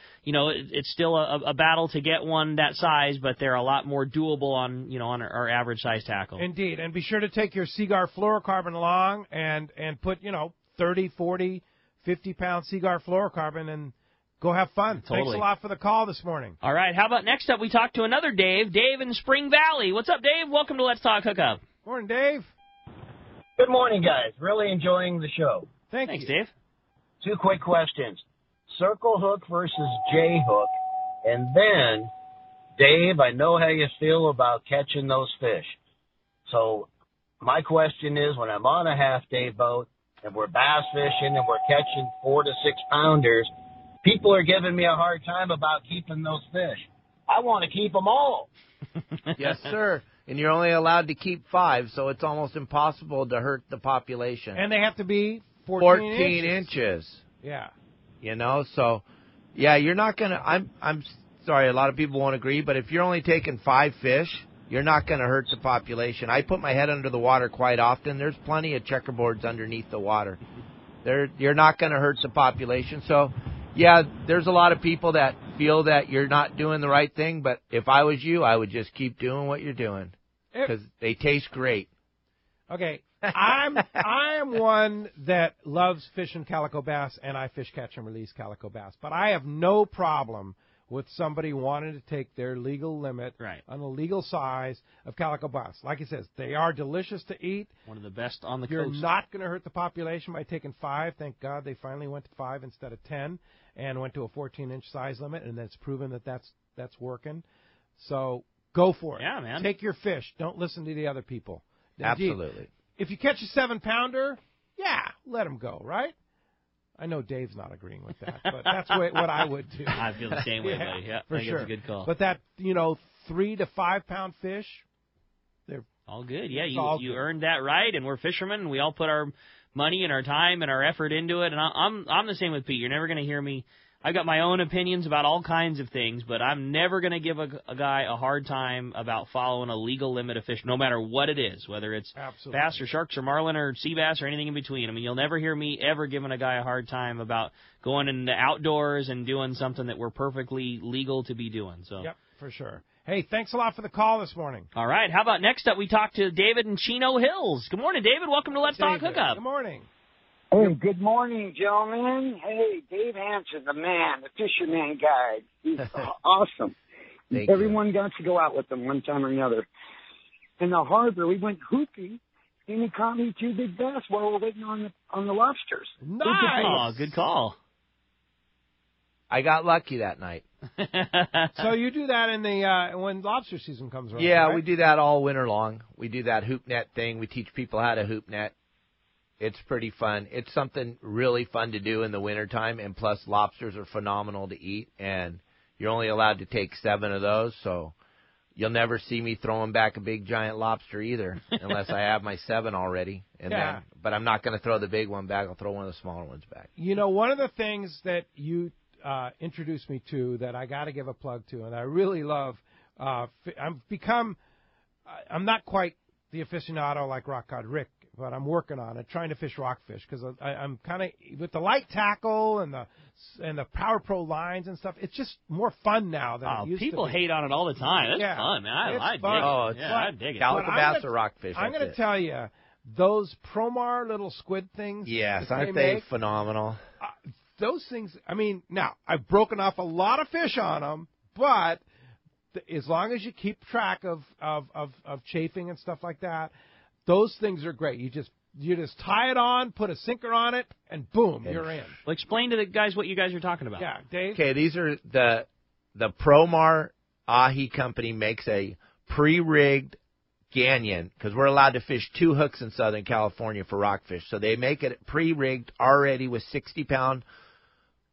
battle to get one that size, but they're a lot more doable on our average size tackle. Indeed, and be sure to take your Seaguar fluorocarbon along and put 30, 40, 50 pound Seaguar fluorocarbon and go have fun. Totally. Thanks a lot for the call this morning. All right, how about next up we talk to another Dave in Spring Valley. What's up, Dave? Welcome to Let's Talk Hookup. Morning, Dave. Good morning, guys. Really enjoying the show. Thanks, Dave. 2 quick questions. Circle hook versus J hook. And then, Dave, I know how you feel about catching those fish. So my question is, when I'm on a half-day boat and we're bass fishing and we're catching 4 to 6 pounders, people are giving me a hard time about keeping those fish. I want to keep them all. Yes, sir. And you're only allowed to keep 5, so it's almost impossible to hurt the population. And they have to be 14 inches. Yeah. So, yeah, you're not going to – I'm sorry, a lot of people won't agree, but if you're only taking 5 fish, you're not going to hurt the population. I put my head under the water quite often. There's plenty of checkerboards underneath the water. You're not going to hurt the population. So, yeah, there's a lot of people that feel that you're not doing the right thing, but if I was you, I would just keep doing what you're doing because they taste great. Okay, I am one that loves fishing calico bass, and I fish, catch, and release calico bass. But I have no problem with somebody wanting to take their legal limit on the legal size of calico bass. Like he says, they are delicious to eat. One of the best on the You're coast. not going to hurt the population by taking 5. Thank God they finally went to 5 instead of 10 and went to a 14-inch size limit, and it's proven that that's working. So go for it. Yeah, man. Take your fish. Don't listen to the other people. Indeed, Absolutely. if you catch a 7-pounder, let them go, right? I know Dave's not agreeing with that, but that's what I would do. I feel the same way, buddy. Yeah, for I think sure. it's a good call. But that 3 to 5 pound fish, they're all good. Yeah, you good. earned that right, and we're fishermen, and we all put our money and our time and our effort into it. And I'm the same with Pete. You're never going to hear me. I've got my own opinions about all kinds of things, but I'm never going to give a guy a hard time about following a legal limit of fish, no matter what it is, whether it's bass or sharks or marlin or sea bass or anything in between. I mean, you'll never hear me ever giving a guy a hard time about going in the outdoors and doing something that we're perfectly legal to be doing. So. Yep, for sure. Hey, thanks a lot for the call this morning. All right. How about next up we talk to David in Chino Hills. Good morning, David. Welcome to Let's Talk Hookup. Good morning. Hey, good morning, gentlemen. Hey, Dave Hansen, the man, the fisherman guide. He's awesome. Everyone got to go out with him one time or another. In the harbor, we went hooping, and he caught me 2 big bass while we're waiting on the lobsters. Nice. Oh, good call. I got lucky that night. So you do that in the when lobster season comes around? Yeah, right? we do that all winter long. We do that hoop net thing. We teach people how to hoop net. It's pretty fun. It's something really fun to do in the wintertime, and plus lobsters are phenomenal to eat, and you're only allowed to take 7 of those, so you'll never see me throwing back a big giant lobster either, unless I have my 7 already. But I'm not going to throw the big one back. I'll throw one of the smaller ones back. One of the things that you introduced me to that I got to give a plug to, and I really love, I'm not quite the aficionado like Rock Cod Rick but I'm working on it, trying to fish rockfish because I'm kind of with the light tackle and the Power Pro lines and stuff. It's just more fun now than it used to be. People hate on it all the time. That's fun, man. I dig it. Oh, I dig it. Calico bass or rockfish. I'm going to tell you, those Promar little squid things. Yes, aren't they make, phenomenal? Those things. I mean, now I've broken off a lot of fish on them, but as long as you keep track of chafing and stuff like that, those things are great. You just tie it on, put a sinker on it, and boom, you're in. Well, explain to the guys what you guys are talking about. Yeah, Dave. Okay, these are the Promar Ahi company makes a pre-rigged Ganyan, because we're allowed to fish 2 hooks in Southern California for rockfish. So they make it pre-rigged already with 60-pound.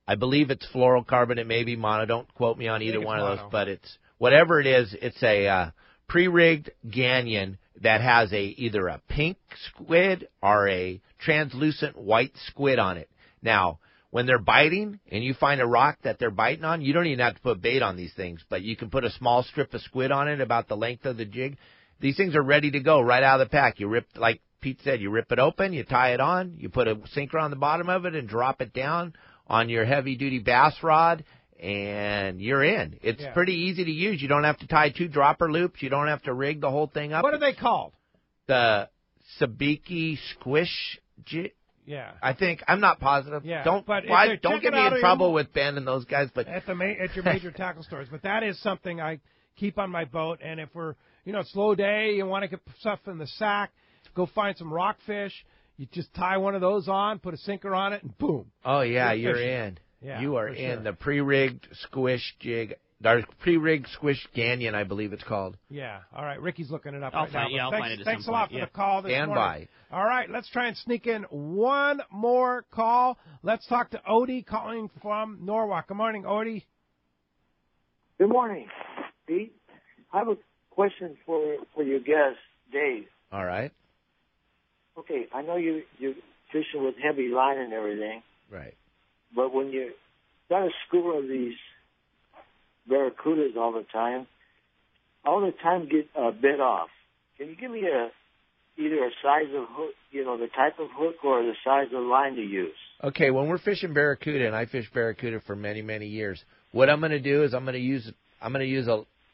I believe it's fluorocarbon. It may be mono. Don't quote me on either one of those, but it's whatever it is. It's a pre-rigged Ganyan that has either a pink squid or a translucent white squid on it. Now, when they're biting and you find a rock that they're biting on, you don't even have to put bait on these things, but you can put a small strip of squid on it about the length of the jig. These things are ready to go right out of the pack. You rip, like Pete said, you rip it open, you tie it on, you put a sinker on the bottom of it and drop it down on your heavy-duty bass rod, and you're in. It's pretty easy to use. You don't have to tie 2 dropper loops. You don't have to rig the whole thing up. What are they called? The Sabiki Squish jig. Yeah. I think, I'm not positive. Yeah. Don't get me in trouble with Ben and those guys, but at your major tackle stores. But that is something I keep on my boat. And if we're, slow day, you want to get stuff in the sack, go find some rockfish. You just tie one of those on, put a sinker on it, and boom. Oh yeah, you're in. Yeah, you are in the pre-rigged squish jig. Our pre-rigged squish Ganyan, I believe it's called. Yeah. All right. Ricky's looking it up I'll right find, now. Yeah, I'll find it at Thanks some a lot point. for the call this Stand morning. by. All right. Let's try and sneak in one more call. Let's talk to Odie calling from Norwalk. Good morning, Odie. Good morning, Pete. I have a question for your guest, Dave. All right. Okay, I know you're fishing with heavy line and everything. Right. But when you got a school of these barracudas all the time get a bit off. Can you give me either a size of hook, the type of hook or the size of line to use? Okay, when we're fishing barracuda, and I fished barracuda for many, many years, what I'm going to do is I'm going to use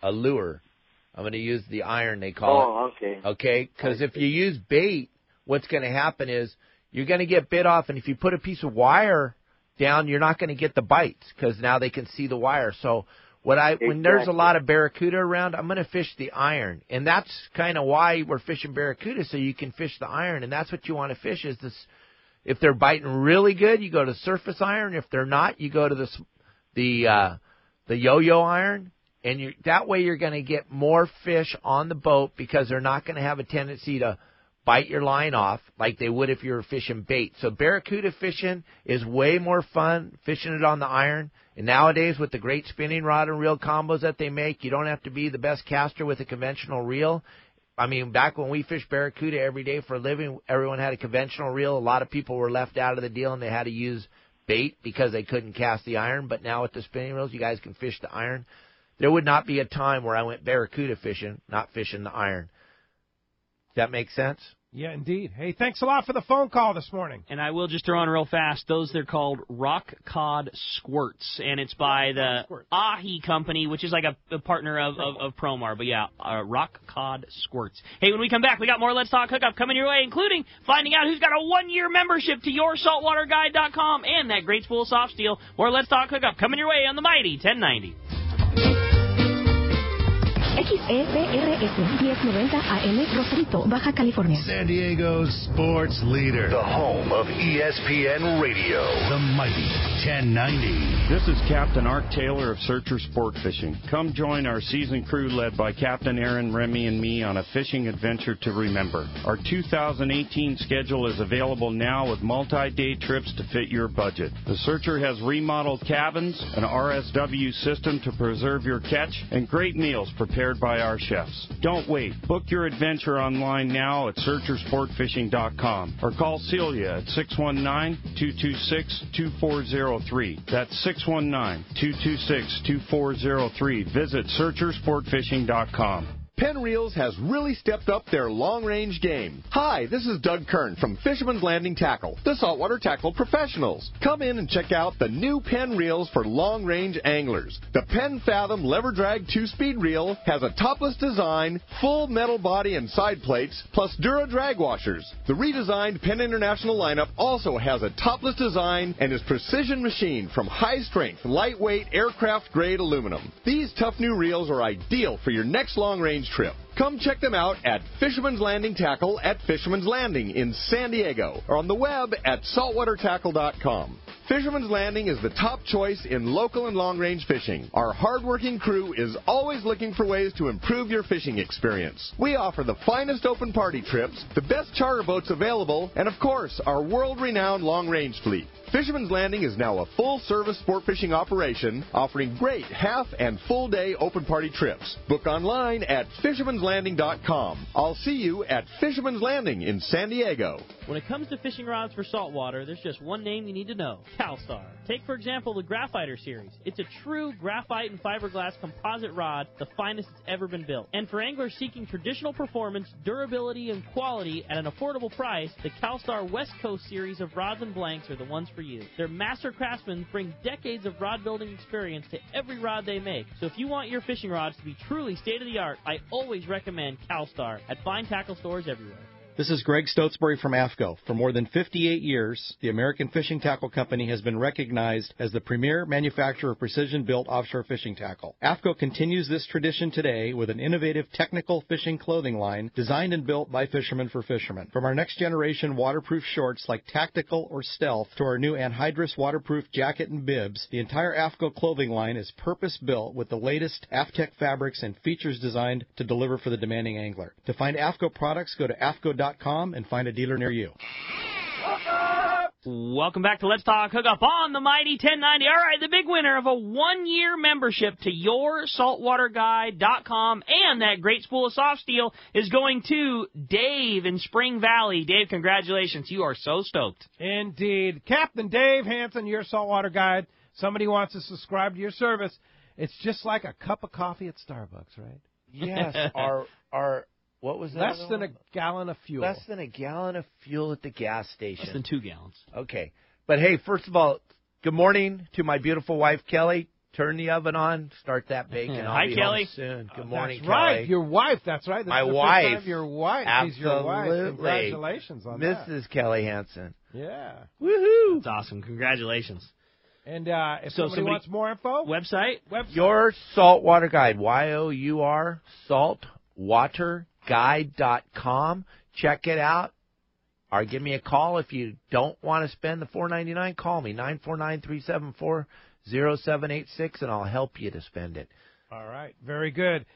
a lure. I'm going to use the iron, they call it. Oh, okay. Okay, because if you use bait, what's going to happen is you're going to get bit off, and if you put a piece of wire down, you're not going to get the bites because now they can see the wire. So when there's a lot of barracuda around, I'm going to fish the iron, and that's kind of why we're fishing barracuda, so you can fish the iron, and that's what you want to fish is this. If they're biting really good, you go to surface iron. If they're not, you go to the yo-yo iron. And that way you're going to get more fish on the boat because they're not going to have a tendency to bite your line off like they would if you were fishing bait. So barracuda fishing is way more fun fishing it on the iron. And nowadays with the great spinning rod and reel combos that they make, you don't have to be the best caster with a conventional reel. I mean, back when we fished barracuda every day for a living, everyone had a conventional reel. A lot of people were left out of the deal and they had to use bait because they couldn't cast the iron. But now with the spinning reels, you guys can fish the iron. There would not be a time where I went barracuda fishing, not fishing the iron. Does that make sense? Yeah, indeed. Hey, thanks a lot for the phone call this morning. And I will just throw in real fast, they're called rock cod squirts, and it's by the Ahi company, which is like a partner of Promar. But yeah, rock cod squirts. Hey, when we come back, we got more Let's Talk Hookup coming your way, including finding out who's got a 1-year membership to YourSaltwaterGuide.com and that great spool soft steel. More Let's Talk Hookup coming your way on the mighty 1090. XEPRS 1090 AM, Rosarito, Baja California. San Diego's sports leader. The home of ESPN Radio. The mighty 1090. This is Captain Art Taylor of Searcher Sport Fishing. Come join our season crew led by Captain Aaron, Remy, and me on a fishing adventure to remember. Our 2018 schedule is available now with multi-day trips to fit your budget. The Searcher has remodeled cabins, an RSW system to preserve your catch, and great meals prepared by our chefs. Don't wait. Book your adventure online now at searchersportfishing.com or call Celia at 619-226-2403. That's 619-226-2403. Visit searchersportfishing.com. Penn Reels has really stepped up their long-range game. Hi, this is Doug Kern from Fisherman's Landing Tackle, the saltwater tackle professionals. Come in and check out the new Penn Reels for long-range anglers. The Penn Fathom Lever Drag 2-speed reel has a topless design, full metal body and side plates, plus Dura drag washers. The redesigned Penn International lineup also has a topless design and is precision machined from high-strength, lightweight, aircraft-grade aluminum. These tough new reels are ideal for your next long-range trip. Come check them out at Fisherman's Landing Tackle at Fisherman's Landing in San Diego or on the web at saltwatertackle.com. Fisherman's Landing is the top choice in local and long-range fishing. Our hard-working crew is always looking for ways to improve your fishing experience. We offer the finest open party trips, the best charter boats available, and of course, our world-renowned long-range fleet. Fisherman's Landing is now a full-service sport fishing operation offering great half and full-day open party trips. Book online at fishermanslanding.com. I'll see you at Fisherman's Landing in San Diego. When it comes to fishing rods for saltwater, there's just one name you need to know, CalStar. Take, for example, the Graphiter series. It's a true graphite and fiberglass composite rod, the finest it's ever been built. And for anglers seeking traditional performance, durability, and quality at an affordable price, the CalStar West Coast series of rods and blanks are the ones for you. Their master craftsmen bring decades of rod building experience to every rod they make. So if you want your fishing rods to be truly state-of-the-art, I always recommend CalStar at fine tackle stores everywhere. This is Greg Stotesbury from AFCO. For more than 58 years, the American Fishing Tackle Company has been recognized as the premier manufacturer of precision-built offshore fishing tackle. AFCO continues this tradition today with an innovative technical fishing clothing line designed and built by fishermen for fishermen. From our next-generation waterproof shorts like Tactical or Stealth to our new anhydrous waterproof jacket and bibs, the entire AFCO clothing line is purpose-built with the latest AFTEC fabrics and features designed to deliver for the demanding angler. To find AFCO products, go to AFCO.com and find a dealer near you. Welcome back to Let's Talk Hookup on the Mighty 1090. All right, the big winner of a one-year membership to YourSaltwaterGuide.com and that great spool of soft steel is going to Dave in Spring Valley. Dave, congratulations. You are so stoked. Indeed. Captain Dave Hansen, your saltwater guide. Somebody wants to subscribe to your service. It's just like a cup of coffee at Starbucks, right? Yes. Our what was that? Less than a gallon of fuel. Less than a gallon of fuel at the gas station. Less than 2 gallons. Okay. But, hey, first of all, good morning to my beautiful wife, Kelly. Turn the oven on. Start that bacon. I'll be Kelly. home soon. Good morning, that's Kelly. Right. Your wife. That's right. This my is the wife. First time your wife. Absolutely. She's your wife. Congratulations on that. Mrs. Kelly Hansen. Yeah. Woohoo. That's awesome. Congratulations. And if somebody wants more info? Website? Your Saltwater Guide. YOUR saltwaterguide.com. Check it out. Or give me a call if you don't want to spend the $4.99. Call me, 949-374-0786, and I'll help you to spend it. All right. Very good.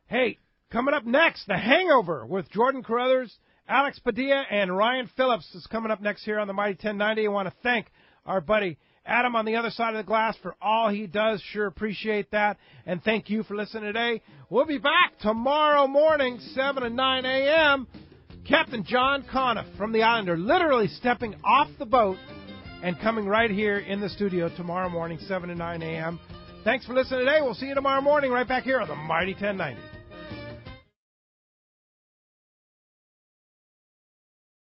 Hey, coming up next, The Hangover with Jordan Carruthers, Alex Padilla, and Ryan Phillips is coming up next here on the Mighty 1090. I want to thank our buddy Adam on the other side of the glass for all he does. Sure appreciate that. And thank you for listening today. We'll be back tomorrow morning, 7 and 9 a.m. Captain John Conniff from the Islander literally stepping off the boat and coming right here in the studio tomorrow morning, 7 and 9 a.m. Thanks for listening today. We'll see you tomorrow morning right back here on the Mighty 1090.